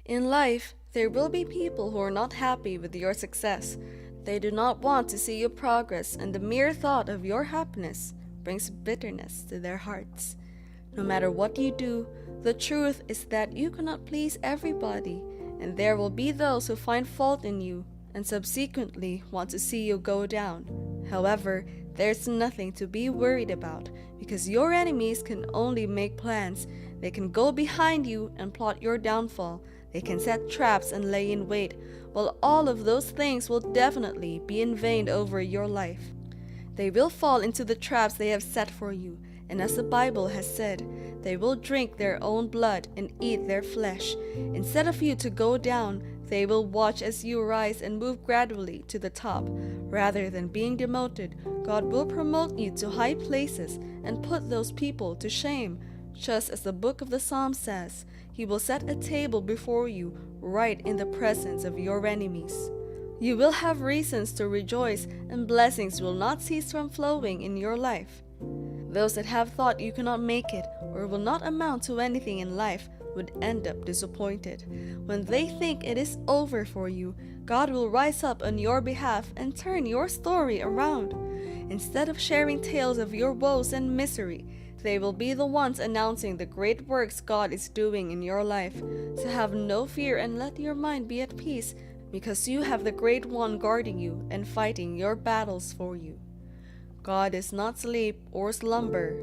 In life, there will be people who are not happy with your success. They do not want to see you progress, and the mere thought of your happiness brings bitterness to their hearts. No matter what you do, the truth is that you cannot please everybody, and there will be those who find fault in you and subsequently want to see you go down. However, there's nothing to be worried about because your enemies can only make plans. They can go behind you and plot your downfall. They can set traps and lay in wait. Well, all of those things will definitely be in vain over your life. They will fall into the traps they have set for you, and as the Bible has said, they will drink their own blood and eat their flesh. Instead of you to go down, they will watch as you rise and move gradually to the top. Rather than being demoted, God will promote you to high places and put those people to shame. Just as the book of the Psalms says, He will set a table before you right in the presence of your enemies. You will have reasons to rejoice, and blessings will not cease from flowing in your life. Those that have thought you cannot make it or will not amount to anything in life would end up disappointed. When they think it is over for you, God will rise up on your behalf and turn your story around. Instead of sharing tales of your woes and misery, they will be the ones announcing the great works God is doing in your life. So have no fear and let your mind be at peace, because you have the Great One guarding you and fighting your battles for you. God is not sleep or slumber.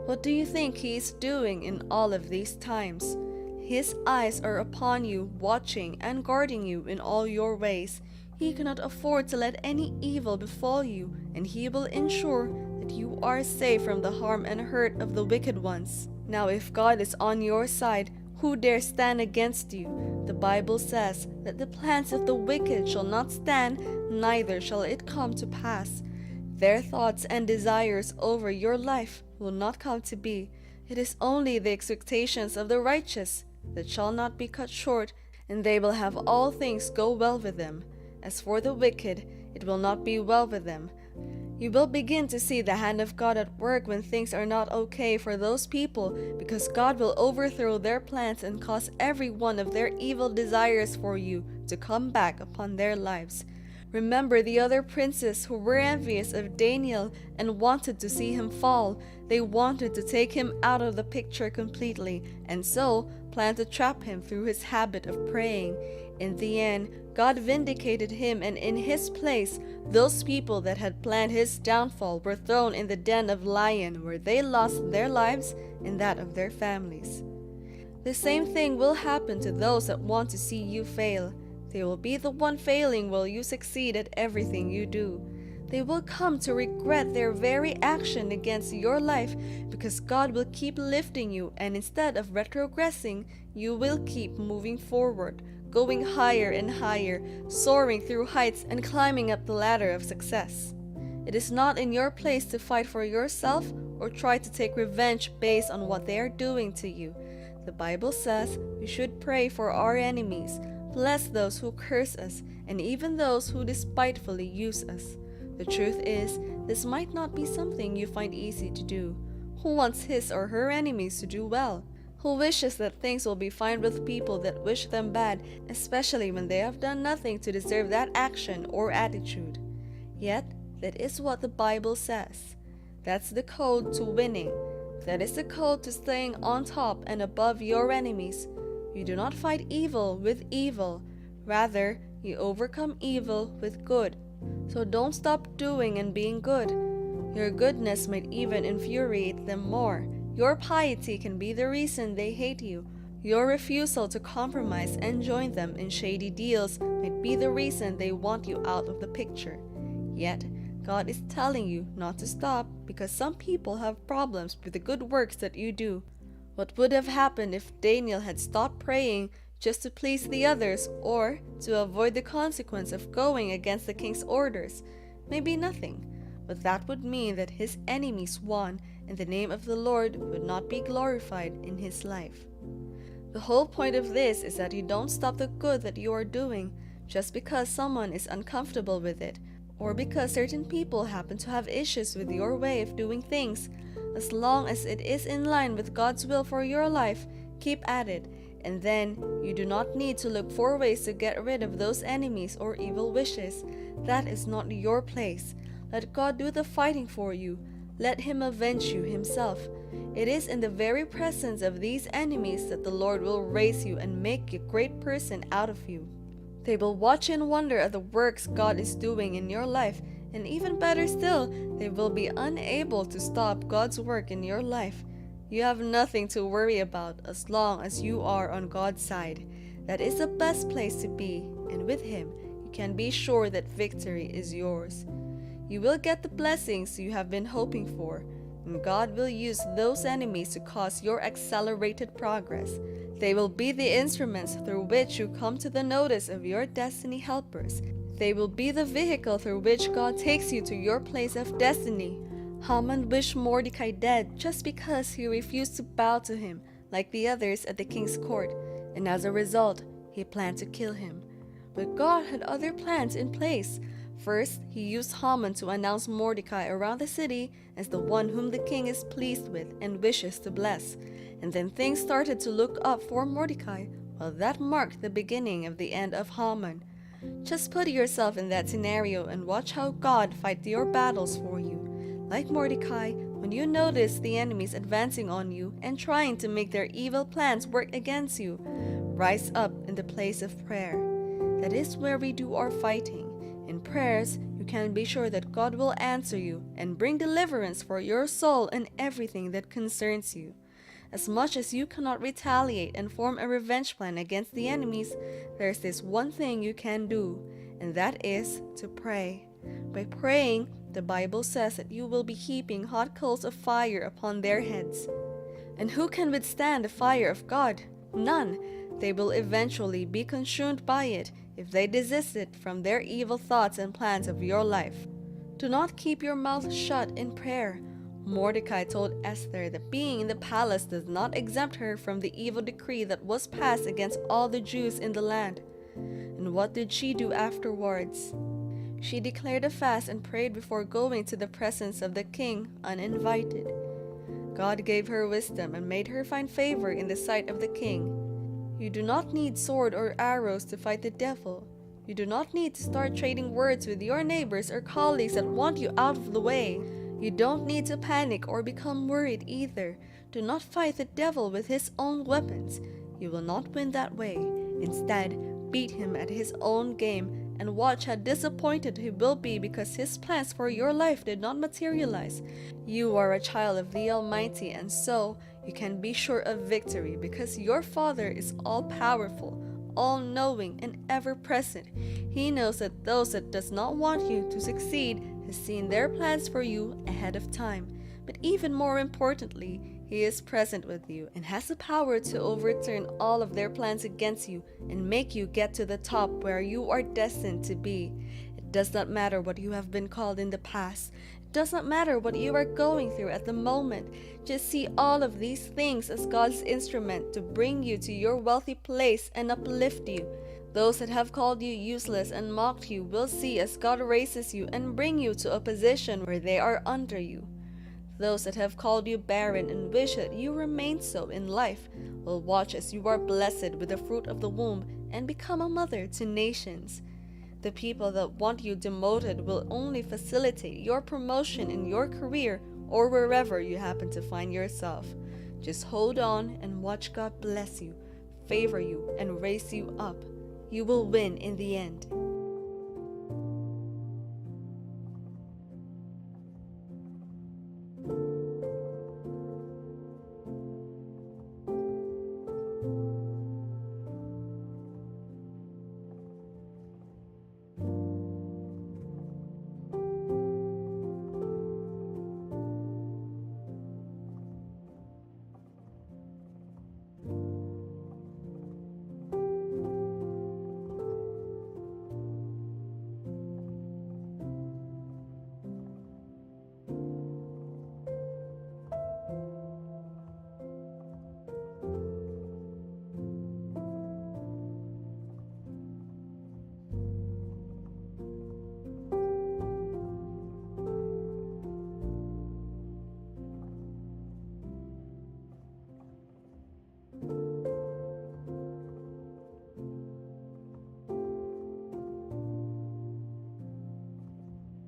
What do you think He is doing in all of these times? His eyes are upon you, watching and guarding you in all your ways. He cannot afford to let any evil befall you, and He will ensure that you are safe from the harm and hurt of the wicked ones. Now, if God is on your side, who dare stand against you? The Bible says that the plans of the wicked shall not stand, neither shall it come to pass. Their thoughts and desires over your life will not come to be. It is only the expectations of the righteous that shall not be cut short, and they will have all things go well with them. As for the wicked, it will not be well with them. You will begin to see the hand of God at work when things are not okay for those people, because God will overthrow their plans and cause every one of their evil desires for you to come back upon their lives. Remember the other princes who were envious of Daniel and wanted to see him fall. They wanted to take him out of the picture completely, and so planned to trap him through his habit of praying. In the end, God vindicated him, and in his place, those people that had planned his downfall were thrown in the den of lions, where they lost their lives and that of their families. The same thing will happen to those that want to see you fail. They will be the one failing while you succeed at everything you do. They will come to regret their very action against your life, because God will keep lifting you, and instead of retrogressing, you will keep moving forward, going higher and higher, soaring through heights and climbing up the ladder of success. It is not in your place to fight for yourself or try to take revenge based on what they are doing to you. The Bible says we should pray for our enemies, bless those who curse us, and even those who despitefully use us. The truth is, this might not be something you find easy to do. Who wants his or her enemies to do well? Who wishes that things will be fine with people that wish them bad, especially when they have done nothing to deserve that action or attitude? Yet, that is what the Bible says. That's the code to winning. That is the code to staying on top and above your enemies. You do not fight evil with evil. Rather, you overcome evil with good. So don't stop doing and being good. Your goodness might even infuriate them more. Your piety can be the reason they hate you. Your refusal to compromise and join them in shady deals might be the reason they want you out of the picture. Yet, God is telling you not to stop, because some people have problems with the good works that you do. What would have happened if Daniel had stopped praying just to please the others, or to avoid the consequence of going against the king's orders? Maybe nothing, but that would mean that his enemies won, and the name of the Lord would not be glorified in his life. The whole point of this is that you don't stop the good that you are doing just because someone is uncomfortable with it, or because certain people happen to have issues with your way of doing things. As long as it is in line with God's will for your life, keep at it. And then you do not need to look for ways to get rid of those enemies or evil wishes. That is not your place. Let God do the fighting for you. Let Him avenge you Himself. It is in the very presence of these enemies that the Lord will raise you and make a great person out of you. They will watch and wonder at the works God is doing in your life, and even better still, they will be unable to stop God's work in your life. You have nothing to worry about as long as you are on God's side. That is the best place to be, and with Him, you can be sure that victory is yours. You will get the blessings you have been hoping for, and God will use those enemies to cause your accelerated progress. They will be the instruments through which you come to the notice of your destiny helpers. They will be the vehicle through which God takes you to your place of destiny. Haman wished Mordecai dead just because he refused to bow to him like the others at the king's court, and as a result, he planned to kill him. But God had other plans in place. First, He used Haman to announce Mordecai around the city as the one whom the king is pleased with and wishes to bless. And then things started to look up for Mordecai. Well, that marked the beginning of the end of Haman. Just put yourself in that scenario and watch how God fights your battles for you. Like Mordecai, when you notice the enemies advancing on you and trying to make their evil plans work against you, rise up in the place of prayer. That is where we do our fighting. In prayers, you can be sure that God will answer you and bring deliverance for your soul and everything that concerns you. As much as you cannot retaliate and form a revenge plan against the enemies, there's this one thing you can do, and that is to pray. By praying, the Bible says that you will be heaping hot coals of fire upon their heads. And who can withstand the fire of God? None. They will eventually be consumed by it if they desisted from their evil thoughts and plans of your life. Do not keep your mouth shut in prayer. Mordecai told Esther that being in the palace does not exempt her from the evil decree that was passed against all the Jews in the land. And what did she do afterwards? She declared a fast and prayed before going to the presence of the king uninvited. God gave her wisdom and made her find favor in the sight of the king. You do not need sword or arrows to fight the devil. You do not need to start trading words with your neighbors or colleagues that want you out of the way. You don't need to panic or become worried either. Do not fight the devil with his own weapons. You will not win that way. Instead, beat him at his own game and watch how disappointed he will be because his plans for your life did not materialize. You are a child of the Almighty, and so you can be sure of victory because your Father is all-powerful, all-knowing, and ever-present. He knows that those that does not want you to succeed has seen their plans for you ahead of time. But even more importantly, He is present with you and has the power to overturn all of their plans against you and make you get to the top where you are destined to be. It does not matter what you have been called in the past. It does not matter what you are going through at the moment. Just see all of these things as God's instrument to bring you to your wealthy place and uplift you. Those that have called you useless and mocked you will see as God raises you and bring you to a position where they are under you. Those that have called you barren and wish that you remain so in life will watch as you are blessed with the fruit of the womb and become a mother to nations. The people that want you demoted will only facilitate your promotion in your career or wherever you happen to find yourself. Just hold on and watch God bless you, favor you, and raise you up. You will win in the end.